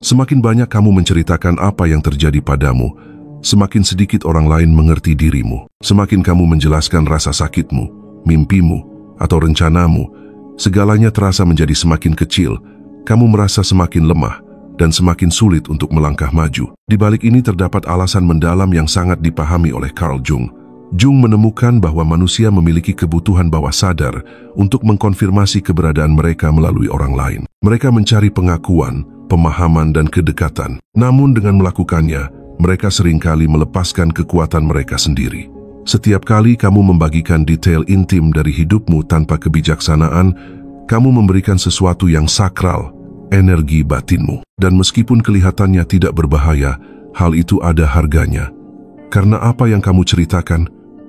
Semakin banyak kamu menceritakan apa yang terjadi padamu, semakin sedikit orang lain mengerti dirimu. Semakin kamu menjelaskan rasa sakitmu, mimpimu, atau rencanamu, segalanya terasa menjadi semakin kecil. Kamu merasa semakin lemah dan semakin sulit untuk melangkah maju. Di balik ini terdapat alasan mendalam yang sangat dipahami oleh Carl Jung. Jung menemukan bahwa manusia memiliki kebutuhan bawah sadar untuk mengkonfirmasi keberadaan mereka melalui orang lain. Mereka mencari pengakuan, pemahaman, dan kedekatan. Namun dengan melakukannya, mereka seringkali melepaskan kekuatan mereka sendiri. Setiap kali kamu membagikan detail intim dari hidupmu tanpa kebijaksanaan, kamu memberikan sesuatu yang sakral, energi batinmu. Dan meskipun kelihatannya tidak berbahaya, hal itu ada harganya. Karena apa yang kamu ceritakan,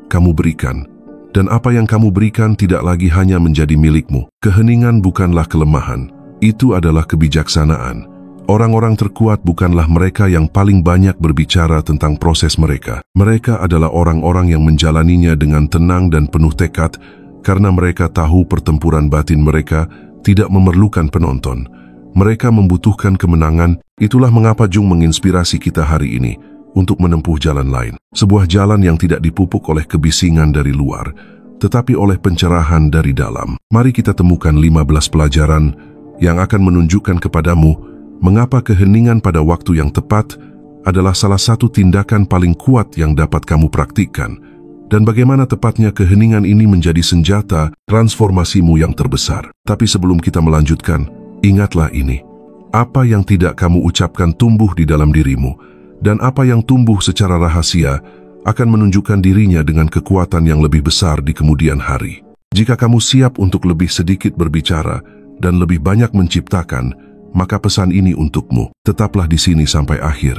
kamu berikan. Dan apa yang kamu berikan tidak lagi hanya menjadi milikmu. Keheningan bukanlah kelemahan, itu adalah kebijaksanaan. Orang-orang terkuat bukanlah mereka yang paling banyak berbicara tentang proses mereka. Mereka adalah orang-orang yang menjalaninya dengan tenang dan penuh tekad, karena mereka tahu pertempuran batin mereka tidak memerlukan penonton. Mereka membutuhkan kemenangan. Itulah mengapa Jung menginspirasi kita hari ini untuk menempuh jalan lain. Sebuah jalan yang tidak dipupuk oleh kebisingan dari luar, tetapi oleh pencerahan dari dalam. Mari kita temukan 15 pelajaran yang akan menunjukkan kepadamu mengapa keheningan pada waktu yang tepat adalah salah satu tindakan paling kuat yang dapat kamu praktikkan, dan bagaimana tepatnya keheningan ini menjadi senjata transformasimu yang terbesar. Tapi sebelum kita melanjutkan, ingatlah ini. Apa yang tidak kamu ucapkan tumbuh di dalam dirimu, dan apa yang tumbuh secara rahasia akan menunjukkan dirinya dengan kekuatan yang lebih besar di kemudian hari. Jika kamu siap untuk lebih sedikit berbicara dan lebih banyak menciptakan, maka pesan ini untukmu. Tetaplah di sini sampai akhir.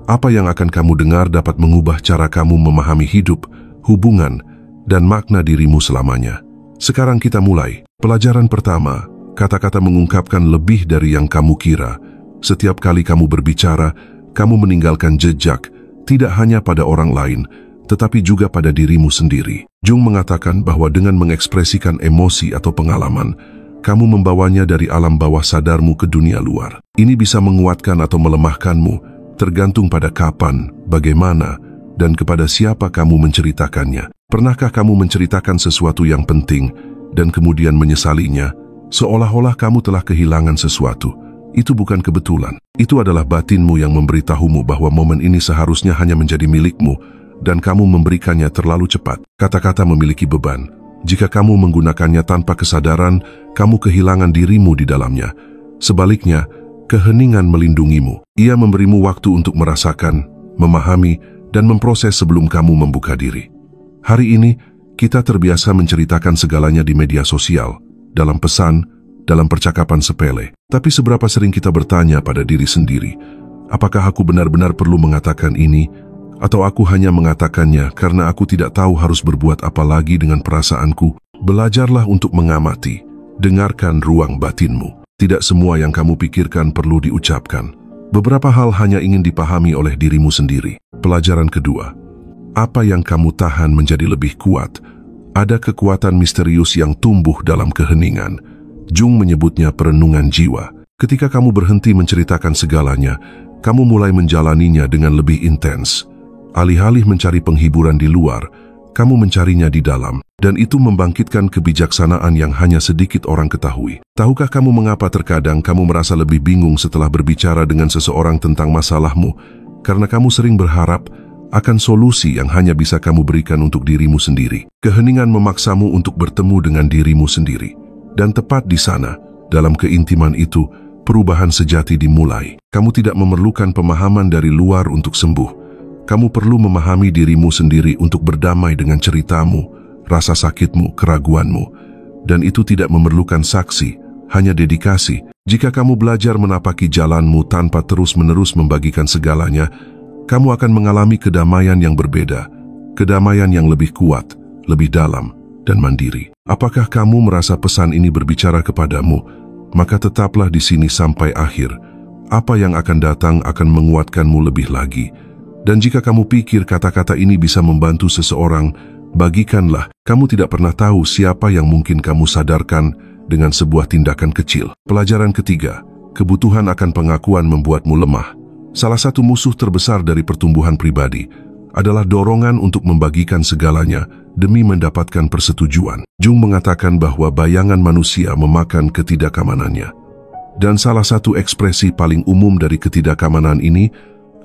Apa yang akan kamu dengar dapat mengubah cara kamu memahami hidup, hubungan, dan makna dirimu selamanya. Sekarang kita mulai. Pelajaran pertama, kata-kata mengungkapkan lebih dari yang kamu kira. Setiap kali kamu berbicara, kamu meninggalkan jejak, tidak hanya pada orang lain, tetapi juga pada dirimu sendiri. Jung mengatakan bahwa dengan mengekspresikan emosi atau pengalaman, kamu membawanya dari alam bawah sadarmu ke dunia luar. Ini bisa menguatkan atau melemahkanmu, tergantung pada kapan, bagaimana, dan kepada siapa kamu menceritakannya. Pernahkah kamu menceritakan sesuatu yang penting, dan kemudian menyesalinya, seolah-olah kamu telah kehilangan sesuatu? Itu bukan kebetulan. Itu adalah batinmu yang memberitahumu bahwa momen ini seharusnya hanya menjadi milikmu, dan kamu memberikannya terlalu cepat. Kata-kata memiliki beban. Jika kamu menggunakannya tanpa kesadaran, kamu kehilangan dirimu di dalamnya. Sebaliknya, keheningan melindungimu. Ia memberimu waktu untuk merasakan, memahami, dan memproses sebelum kamu membuka diri. Hari ini, kita terbiasa menceritakan segalanya di media sosial, dalam pesan, dalam percakapan sepele. Tapi seberapa sering kita bertanya pada diri sendiri, apakah aku benar-benar perlu mengatakan ini, atau aku hanya mengatakannya karena aku tidak tahu harus berbuat apa lagi dengan perasaanku? Belajarlah untuk mengamati, dengarkan ruang batinmu. Tidak semua yang kamu pikirkan perlu diucapkan. Beberapa hal hanya ingin dipahami oleh dirimu sendiri. Pelajaran kedua, apa yang kamu tahan menjadi lebih kuat. Ada kekuatan misterius yang tumbuh dalam keheningan. Jung menyebutnya perenungan jiwa. Ketika kamu berhenti menceritakan segalanya, kamu mulai menjalaninya dengan lebih intens. Alih-alih mencari penghiburan di luar, kamu mencarinya di dalam. Dan itu membangkitkan kebijaksanaan yang hanya sedikit orang ketahui. Tahukah kamu mengapa terkadang kamu merasa lebih bingung setelah berbicara dengan seseorang tentang masalahmu? Karena kamu sering berharap akan solusi yang hanya bisa kamu berikan untuk dirimu sendiri. Keheningan memaksamu untuk bertemu dengan dirimu sendiri. Dan tepat di sana, dalam keintiman itu, perubahan sejati dimulai. Kamu tidak memerlukan pemahaman dari luar untuk sembuh. Kamu perlu memahami dirimu sendiri untuk berdamai dengan ceritamu, rasa sakitmu, keraguanmu. Dan itu tidak memerlukan saksi, hanya dedikasi. Jika kamu belajar menapaki jalanmu tanpa terus-menerus membagikan segalanya, kamu akan mengalami kedamaian yang berbeda, kedamaian yang lebih kuat, lebih dalam, dan mandiri. Apakah kamu merasa pesan ini berbicara kepadamu? Maka tetaplah di sini sampai akhir. Apa yang akan datang akan menguatkanmu lebih lagi. Dan jika kamu pikir kata-kata ini bisa membantu seseorang, bagikanlah. Kamu tidak pernah tahu siapa yang mungkin kamu sadarkan dengan sebuah tindakan kecil. Pelajaran ketiga, Kebutuhan akan pengakuan membuatmu lemah. Salah satu musuh terbesar dari pertumbuhan pribadi adalah dorongan untuk membagikan segalanya demi mendapatkan persetujuan. Jung mengatakan bahwa bayangan manusia memakan ketidakamanannya. Dan salah satu ekspresi paling umum dari ketidakamanan ini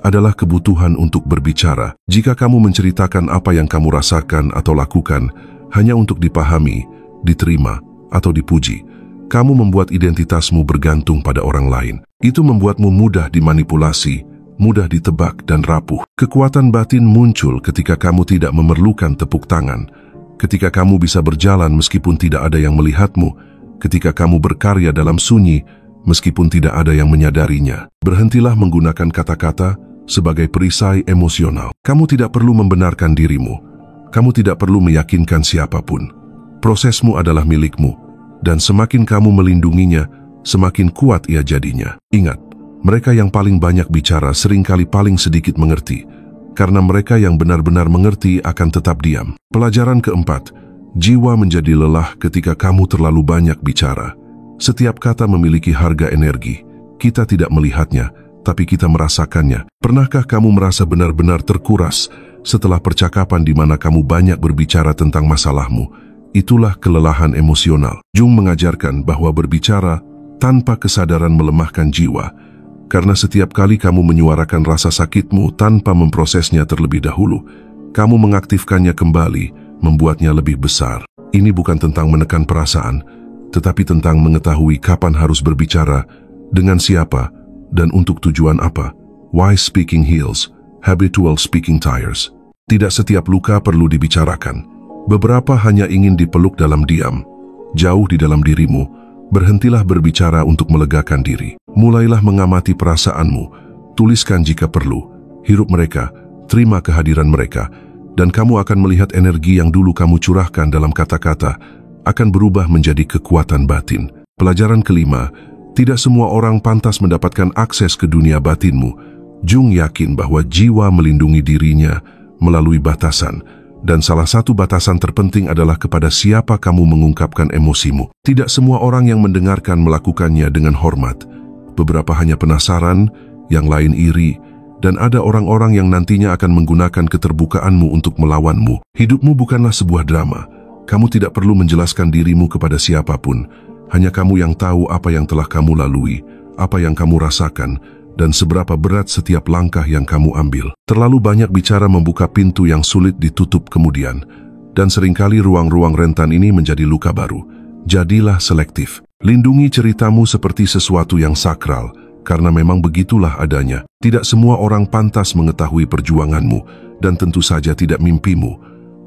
adalah kebutuhan untuk berbicara. Jika kamu menceritakan apa yang kamu rasakan atau lakukan hanya untuk dipahami, diterima, atau dipuji, kamu membuat identitasmu bergantung pada orang lain. Itu membuatmu mudah dimanipulasi, mudah ditebak dan rapuh. Kekuatan batin muncul ketika kamu tidak memerlukan tepuk tangan, ketika kamu bisa berjalan meskipun tidak ada yang melihatmu, ketika kamu berkarya dalam sunyi meskipun tidak ada yang menyadarinya. Berhentilah menggunakan kata-kata sebagai perisai emosional. Kamu tidak perlu membenarkan dirimu. Kamu tidak perlu meyakinkan siapapun. Prosesmu adalah milikmu, dan semakin kamu melindunginya, semakin kuat ia jadinya. Ingat, mereka yang paling banyak bicara seringkali paling sedikit mengerti, karena mereka yang benar-benar mengerti akan tetap diam. Pelajaran keempat, jiwa menjadi lelah ketika kamu terlalu banyak bicara. Setiap kata memiliki harga energi. Kita tidak melihatnya, tapi kita merasakannya. Pernahkah kamu merasa benar-benar terkuras setelah percakapan di mana kamu banyak berbicara tentang masalahmu? Itulah kelelahan emosional. Jung mengajarkan bahwa berbicara tanpa kesadaran melemahkan jiwa, karena setiap kali kamu menyuarakan rasa sakitmu tanpa memprosesnya terlebih dahulu, kamu mengaktifkannya kembali, membuatnya lebih besar. Ini bukan tentang menekan perasaan, tetapi tentang mengetahui kapan harus berbicara, dengan siapa, dan untuk tujuan apa. Wise speaking heals, habitual speaking tires. Tidak setiap luka perlu dibicarakan. Beberapa hanya ingin dipeluk dalam diam. Jauh di dalam dirimu, berhentilah berbicara untuk melegakan diri. Mulailah mengamati perasaanmu, tuliskan jika perlu, hirup mereka, terima kehadiran mereka, dan kamu akan melihat energi yang dulu kamu curahkan dalam kata-kata akan berubah menjadi kekuatan batin. Pelajaran kelima, tidak semua orang pantas mendapatkan akses ke dunia batinmu. Jung yakin bahwa jiwa melindungi dirinya melalui batasan, dan salah satu batasan terpenting adalah kepada siapa kamu mengungkapkan emosimu. Tidak semua orang yang mendengarkan melakukannya dengan hormat. Beberapa hanya penasaran, yang lain iri, dan ada orang-orang yang nantinya akan menggunakan keterbukaanmu untuk melawanmu. Hidupmu bukanlah sebuah drama. Kamu tidak perlu menjelaskan dirimu kepada siapapun. Hanya kamu yang tahu apa yang telah kamu lalui, apa yang kamu rasakan, dan seberapa berat setiap langkah yang kamu ambil. Terlalu banyak bicara membuka pintu yang sulit ditutup kemudian, dan seringkali ruang-ruang rentan ini menjadi luka baru. Jadilah selektif. Lindungi ceritamu seperti sesuatu yang sakral, karena memang begitulah adanya. Tidak semua orang pantas mengetahui perjuanganmu, dan tentu saja tidak mimpimu.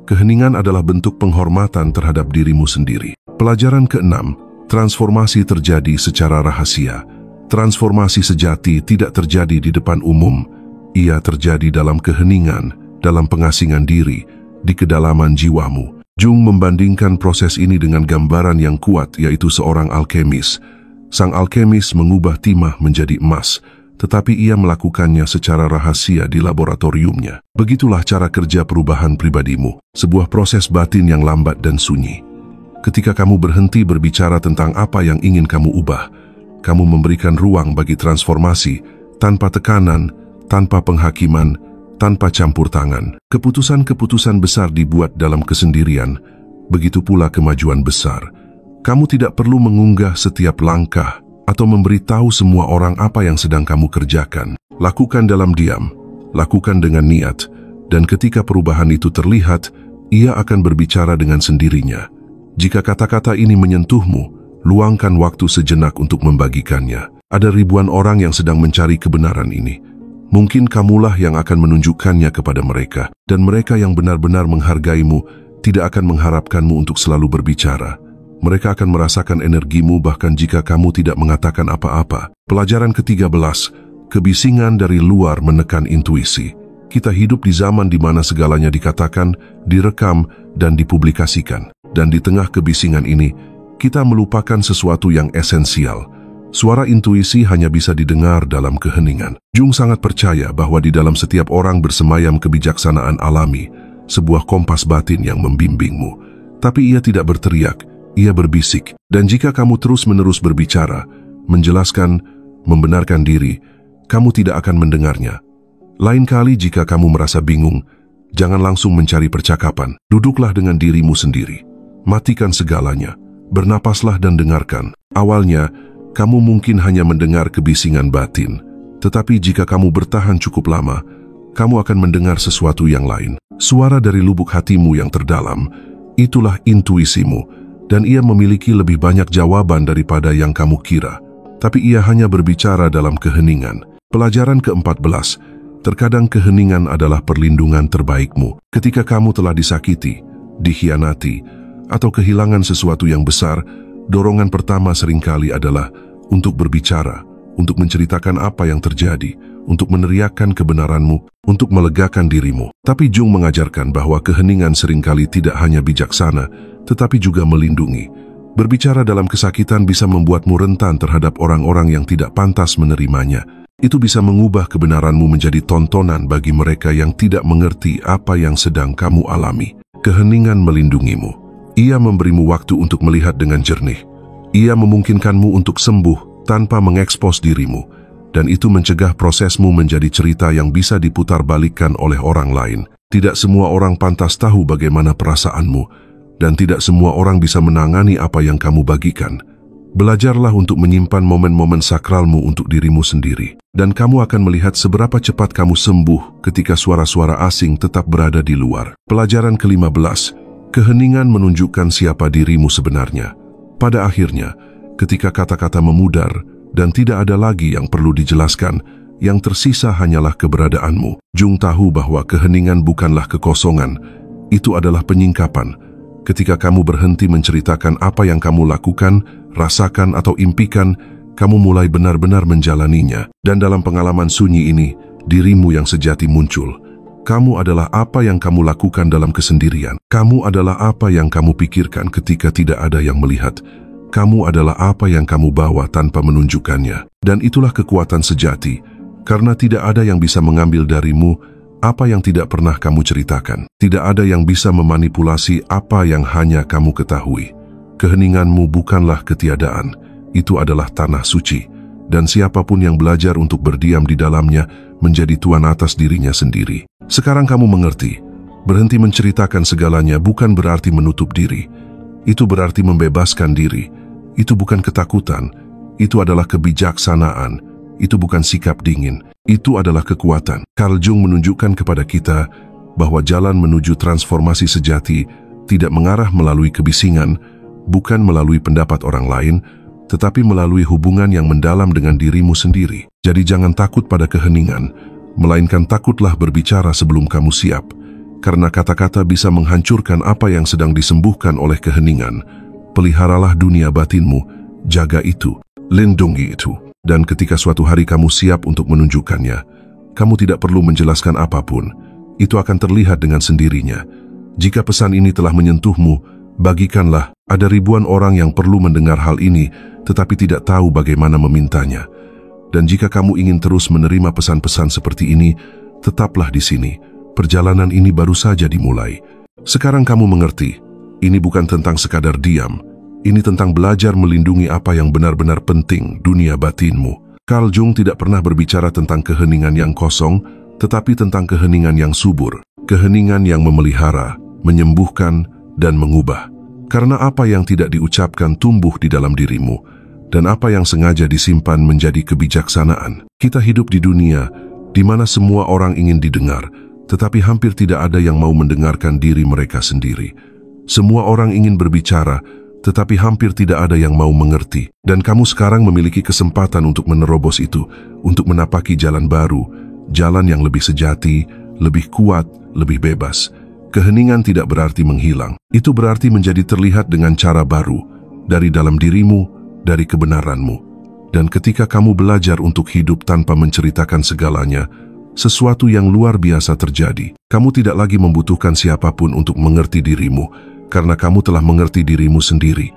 Keheningan adalah bentuk penghormatan terhadap dirimu sendiri. Pelajaran keenam, transformasi terjadi secara rahasia. Transformasi sejati tidak terjadi di depan umum. Ia terjadi dalam keheningan, dalam pengasingan diri, di kedalaman jiwamu. Jung membandingkan proses ini dengan gambaran yang kuat, yaitu seorang alkemis. Sang alkemis mengubah timah menjadi emas, tetapi ia melakukannya secara rahasia di laboratoriumnya. Begitulah cara kerja perubahan pribadimu, sebuah proses batin yang lambat dan sunyi. Ketika kamu berhenti berbicara tentang apa yang ingin kamu ubah, kamu memberikan ruang bagi transformasi, tanpa tekanan, tanpa penghakiman, tanpa campur tangan. Keputusan-keputusan besar dibuat dalam kesendirian, begitu pula kemajuan besar. Kamu tidak perlu mengunggah setiap langkah, atau memberitahu semua orang apa yang sedang kamu kerjakan. Lakukan dalam diam, lakukan dengan niat, dan ketika perubahan itu terlihat, ia akan berbicara dengan sendirinya. Jika kata-kata ini menyentuhmu, luangkan waktu sejenak untuk membagikannya. Ada ribuan orang yang sedang mencari kebenaran ini. Mungkin kamulah yang akan menunjukkannya kepada mereka, dan mereka yang benar-benar menghargaimu tidak akan mengharapkanmu untuk selalu berbicara. Mereka akan merasakan energimu bahkan jika kamu tidak mengatakan apa-apa. Pelajaran ke-13, kebisingan dari luar menekan intuisi. Kita hidup di zaman di mana segalanya dikatakan, direkam, dan dipublikasikan. Dan di tengah kebisingan ini, kita melupakan sesuatu yang esensial. Suara intuisi hanya bisa didengar dalam keheningan. Jung sangat percaya bahwa di dalam setiap orang bersemayam kebijaksanaan alami, sebuah kompas batin yang membimbingmu. Tapi ia tidak berteriak, ia berbisik. Dan jika kamu terus-menerus berbicara, menjelaskan, membenarkan diri, kamu tidak akan mendengarnya. Lain kali jika kamu merasa bingung, jangan langsung mencari percakapan. Duduklah dengan dirimu sendiri. Matikan segalanya. Bernapaslah dan dengarkan. Awalnya, kamu mungkin hanya mendengar kebisingan batin. Tetapi jika kamu bertahan cukup lama, kamu akan mendengar sesuatu yang lain. Suara dari lubuk hatimu yang terdalam, itulah intuisimu, dan ia memiliki lebih banyak jawaban daripada yang kamu kira. Tapi ia hanya berbicara dalam keheningan. Pelajaran ke-14, terkadang keheningan adalah perlindungan terbaikmu. Ketika kamu telah disakiti, dikhianati, atau kehilangan sesuatu yang besar, dorongan pertama seringkali adalah untuk berbicara, untuk menceritakan apa yang terjadi, untuk meneriakkan kebenaranmu, untuk melegakan dirimu. Tapi Jung mengajarkan bahwa keheningan seringkali tidak hanya bijaksana, tetapi juga melindungi. Berbicara dalam kesakitan bisa membuatmu rentan terhadap orang-orang yang tidak pantas menerimanya. Itu bisa mengubah kebenaranmu menjadi tontonan bagi mereka yang tidak mengerti apa yang sedang kamu alami. Keheningan melindungimu. Ia memberimu waktu untuk melihat dengan jernih. Ia memungkinkanmu untuk sembuh tanpa mengekspos dirimu. Dan itu mencegah prosesmu menjadi cerita yang bisa diputarbalikkan oleh orang lain. Tidak semua orang pantas tahu bagaimana perasaanmu, dan tidak semua orang bisa menangani apa yang kamu bagikan. Belajarlah untuk menyimpan momen-momen sakralmu untuk dirimu sendiri, dan kamu akan melihat seberapa cepat kamu sembuh ketika suara-suara asing tetap berada di luar. Pelajaran ke-15, keheningan menunjukkan siapa dirimu sebenarnya. Pada akhirnya, ketika kata-kata memudar dan tidak ada lagi yang perlu dijelaskan, yang tersisa hanyalah keberadaanmu. Jung tahu bahwa keheningan bukanlah kekosongan, itu adalah penyingkapan. Ketika kamu berhenti menceritakan apa yang kamu lakukan, rasakan atau impikan, kamu mulai benar-benar menjalaninya. Dan dalam pengalaman sunyi ini, dirimu yang sejati muncul. Kamu adalah apa yang kamu lakukan dalam kesendirian. Kamu adalah apa yang kamu pikirkan ketika tidak ada yang melihat. Kamu adalah apa yang kamu bawa tanpa menunjukkannya. Dan itulah kekuatan sejati, karena tidak ada yang bisa mengambil darimu apa yang tidak pernah kamu ceritakan. Tidak ada yang bisa memanipulasi apa yang hanya kamu ketahui. Keheninganmu bukanlah ketiadaan, itu adalah tanah suci, dan siapapun yang belajar untuk berdiam di dalamnya menjadi tuan atas dirinya sendiri. Sekarang kamu mengerti, berhenti menceritakan segalanya bukan berarti menutup diri. Itu berarti membebaskan diri. Itu bukan ketakutan, itu adalah kebijaksanaan, itu bukan sikap dingin. Itu adalah kekuatan. Carl Jung menunjukkan kepada kita bahwa jalan menuju transformasi sejati tidak mengarah melalui kebisingan, bukan melalui pendapat orang lain, tetapi melalui hubungan yang mendalam dengan dirimu sendiri. Jadi jangan takut pada keheningan, melainkan takutlah berbicara sebelum kamu siap, karena kata-kata bisa menghancurkan apa yang sedang disembuhkan oleh keheningan. Peliharalah dunia batinmu, jaga itu, lindungi itu. Dan ketika suatu hari kamu siap untuk menunjukkannya, kamu tidak perlu menjelaskan apapun. Itu akan terlihat dengan sendirinya. Jika pesan ini telah menyentuhmu, bagikanlah. Ada ribuan orang yang perlu mendengar hal ini, tetapi tidak tahu bagaimana memintanya. Dan jika kamu ingin terus menerima pesan-pesan seperti ini, tetaplah di sini. Perjalanan ini baru saja dimulai. Sekarang kamu mengerti, ini bukan tentang sekadar diam. Ini tentang belajar melindungi apa yang benar-benar penting, dunia batinmu. Carl Jung tidak pernah berbicara tentang keheningan yang kosong, tetapi tentang keheningan yang subur. Keheningan yang memelihara, menyembuhkan, dan mengubah. Karena apa yang tidak diucapkan tumbuh di dalam dirimu, dan apa yang sengaja disimpan menjadi kebijaksanaan. Kita hidup di dunia di mana semua orang ingin didengar, tetapi hampir tidak ada yang mau mendengarkan diri mereka sendiri. Semua orang ingin berbicara, tetapi hampir tidak ada yang mau mengerti. Dan kamu sekarang memiliki kesempatan untuk menerobos itu, untuk menapaki jalan baru, jalan yang lebih sejati, lebih kuat, lebih bebas. Keheningan tidak berarti menghilang. Itu berarti menjadi terlihat dengan cara baru, dari dalam dirimu, dari kebenaranmu. Dan ketika kamu belajar untuk hidup tanpa menceritakan segalanya, sesuatu yang luar biasa terjadi. Kamu tidak lagi membutuhkan siapapun untuk mengerti dirimu, karena kamu telah mengerti dirimu sendiri.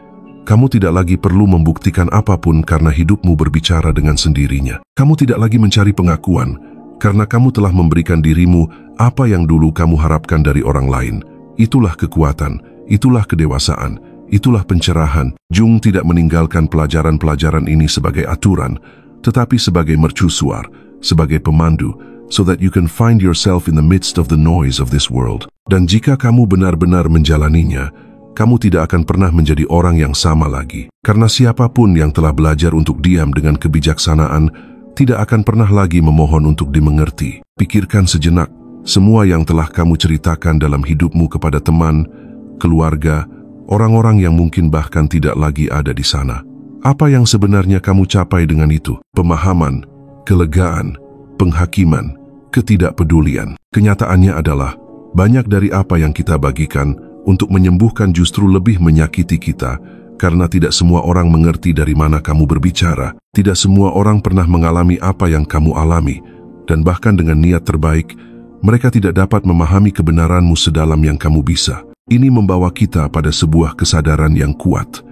Kamu tidak lagi perlu membuktikan apapun karena hidupmu berbicara dengan sendirinya. Kamu tidak lagi mencari pengakuan, karena kamu telah memberikan dirimu apa yang dulu kamu harapkan dari orang lain. Itulah kekuatan, itulah kedewasaan, itulah pencerahan. Jung tidak meninggalkan pelajaran-pelajaran ini sebagai aturan, tetapi sebagai mercusuar, sebagai pemandu, so that you can find yourself in the midst of the noise of this world. Dan jika kamu benar-benar menjalaninya, kamu tidak akan pernah menjadi orang yang sama lagi. Karena siapapun yang telah belajar untuk diam dengan kebijaksanaan, tidak akan pernah lagi memohon untuk dimengerti. Pikirkan sejenak semua yang telah kamu ceritakan dalam hidupmu kepada teman, keluarga, orang-orang yang mungkin bahkan tidak lagi ada di sana. Apa yang sebenarnya kamu capai dengan itu? Pemahaman, kelegaan, penghakiman, ketidakpedulian. Kenyataannya adalah banyak dari apa yang kita bagikan untuk menyembuhkan justru lebih menyakiti kita, karena tidak semua orang mengerti dari mana kamu berbicara. Tidak semua orang pernah mengalami apa yang kamu alami, dan bahkan dengan niat terbaik, mereka tidak dapat memahami kebenaranmu sedalam yang kamu bisa. Ini membawa kita pada sebuah kesadaran yang kuat.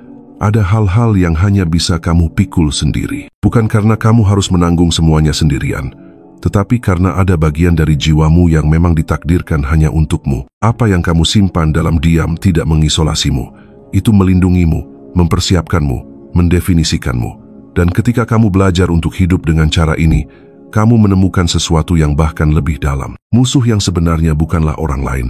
Ada hal-hal yang hanya bisa kamu pikul sendiri. Bukan karena kamu harus menanggung semuanya sendirian, tetapi karena ada bagian dari jiwamu yang memang ditakdirkan hanya untukmu. Apa yang kamu simpan dalam diam tidak mengisolasimu. Itu melindungimu, mempersiapkanmu, mendefinisikanmu. Dan ketika kamu belajar untuk hidup dengan cara ini, kamu menemukan sesuatu yang bahkan lebih dalam. Musuh yang sebenarnya bukanlah orang lain.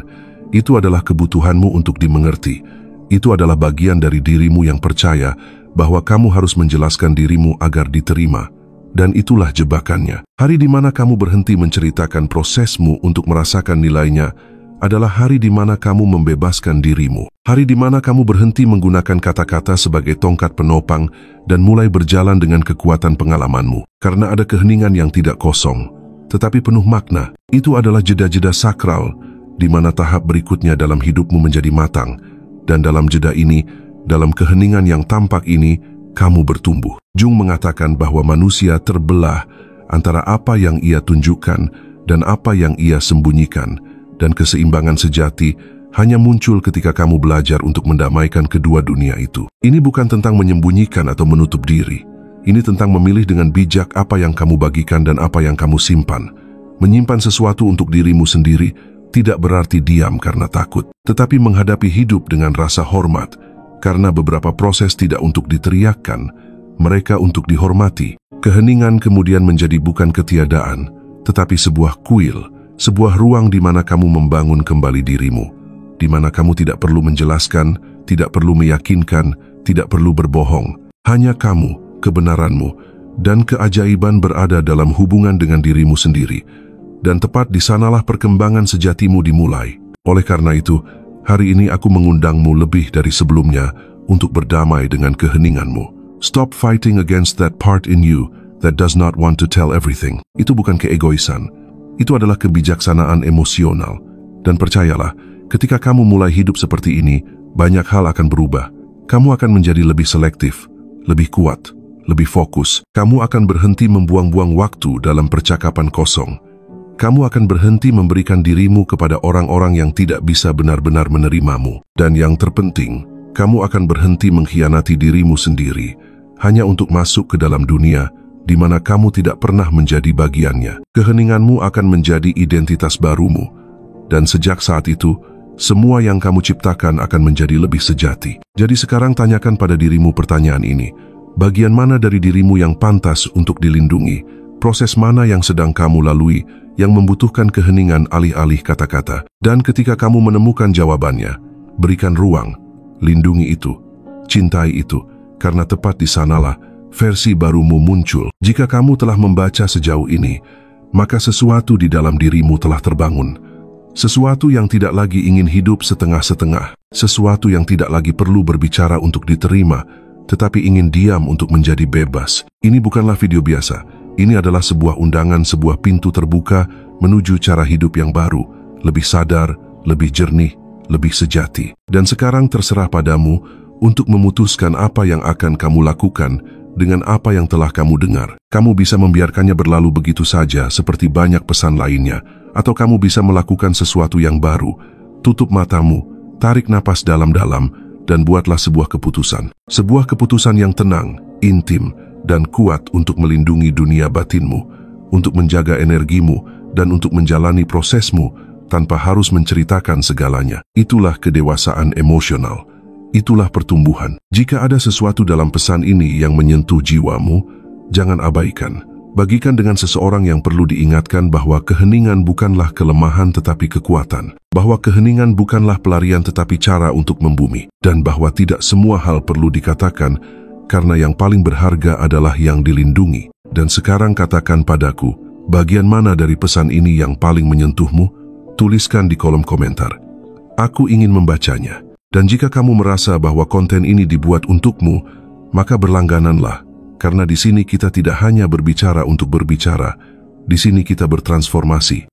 Itu adalah kebutuhanmu untuk dimengerti. Itu adalah bagian dari dirimu yang percaya bahwa kamu harus menjelaskan dirimu agar diterima. Dan itulah jebakannya. Hari di mana kamu berhenti menceritakan prosesmu untuk merasakan nilainya adalah hari di mana kamu membebaskan dirimu. Hari di mana kamu berhenti menggunakan kata-kata sebagai tongkat penopang dan mulai berjalan dengan kekuatan pengalamanmu. Karena ada keheningan yang tidak kosong, tetapi penuh makna. Itu adalah jeda-jeda sakral, di mana tahap berikutnya dalam hidupmu menjadi matang. Dan dalam jeda ini, dalam keheningan yang tampak ini, kamu bertumbuh. Jung mengatakan bahwa manusia terbelah antara apa yang ia tunjukkan dan apa yang ia sembunyikan, dan keseimbangan sejati hanya muncul ketika kamu belajar untuk mendamaikan kedua dunia itu. Ini bukan tentang menyembunyikan atau menutup diri. Ini tentang memilih dengan bijak apa yang kamu bagikan dan apa yang kamu simpan. Menyimpan sesuatu untuk dirimu sendiri tidak berarti diam karena takut, tetapi menghadapi hidup dengan rasa hormat, karena beberapa proses tidak untuk diteriakkan, mereka untuk dihormati. Keheningan kemudian menjadi bukan ketiadaan, tetapi sebuah kuil, sebuah ruang di mana kamu membangun kembali dirimu, di mana kamu tidak perlu menjelaskan, tidak perlu meyakinkan, tidak perlu berbohong. Hanya kamu, kebenaranmu, dan keajaiban berada dalam hubungan dengan dirimu sendiri. Dan tepat di sanalah perkembangan sejatimu dimulai. Oleh karena itu, hari ini aku mengundangmu lebih dari sebelumnya untuk berdamai dengan keheninganmu. Stop fighting against that part in you that does not want to tell everything. Itu bukan keegoisan. Itu adalah kebijaksanaan emosional. Dan percayalah, ketika kamu mulai hidup seperti ini, banyak hal akan berubah. Kamu akan menjadi lebih selektif, lebih kuat, lebih fokus. Kamu akan berhenti membuang-buang waktu dalam percakapan kosong. Kamu akan berhenti memberikan dirimu kepada orang-orang yang tidak bisa benar-benar menerimamu. Dan yang terpenting, kamu akan berhenti mengkhianati dirimu sendiri hanya untuk masuk ke dalam dunia di mana kamu tidak pernah menjadi bagiannya. Keheninganmu akan menjadi identitas barumu. Dan sejak saat itu, semua yang kamu ciptakan akan menjadi lebih sejati. Jadi sekarang tanyakan pada dirimu pertanyaan ini. Bagian mana dari dirimu yang pantas untuk dilindungi? Proses mana yang sedang kamu lalui yang membutuhkan keheningan alih-alih kata-kata? Dan ketika kamu menemukan jawabannya, berikan ruang, lindungi itu, cintai itu, karena tepat di sanalah versi barumu muncul. Jika kamu telah membaca sejauh ini, maka sesuatu di dalam dirimu telah terbangun. Sesuatu yang tidak lagi ingin hidup setengah-setengah. Sesuatu yang tidak lagi perlu berbicara untuk diterima, tetapi ingin diam untuk menjadi bebas. Ini bukanlah video biasa. Ini adalah sebuah undangan, sebuah pintu terbuka menuju cara hidup yang baru, lebih sadar, lebih jernih, lebih sejati. Dan sekarang terserah padamu untuk memutuskan apa yang akan kamu lakukan dengan apa yang telah kamu dengar. Kamu bisa membiarkannya berlalu begitu saja seperti banyak pesan lainnya, atau kamu bisa melakukan sesuatu yang baru. Tutup matamu, tarik napas dalam-dalam, dan buatlah sebuah keputusan. Sebuah keputusan yang tenang, intim, dan kuat untuk melindungi dunia batinmu, untuk menjaga energimu, dan untuk menjalani prosesmu tanpa harus menceritakan segalanya. Itulah kedewasaan emosional. Itulah pertumbuhan. Jika ada sesuatu dalam pesan ini yang menyentuh jiwamu, Jangan abaikan. Bagikan dengan seseorang yang perlu diingatkan bahwa keheningan bukanlah kelemahan tetapi kekuatan. Bahwa keheningan bukanlah pelarian tetapi cara untuk membumi. Dan bahwa tidak semua hal perlu dikatakan karena yang paling berharga adalah yang dilindungi. Dan sekarang katakan padaku, bagian mana dari pesan ini yang paling menyentuhmu? Tuliskan di kolom komentar. Aku ingin membacanya. Dan jika kamu merasa bahwa konten ini dibuat untukmu, maka berlanggananlah. Karena di sini kita tidak hanya berbicara untuk berbicara, di sini kita bertransformasi.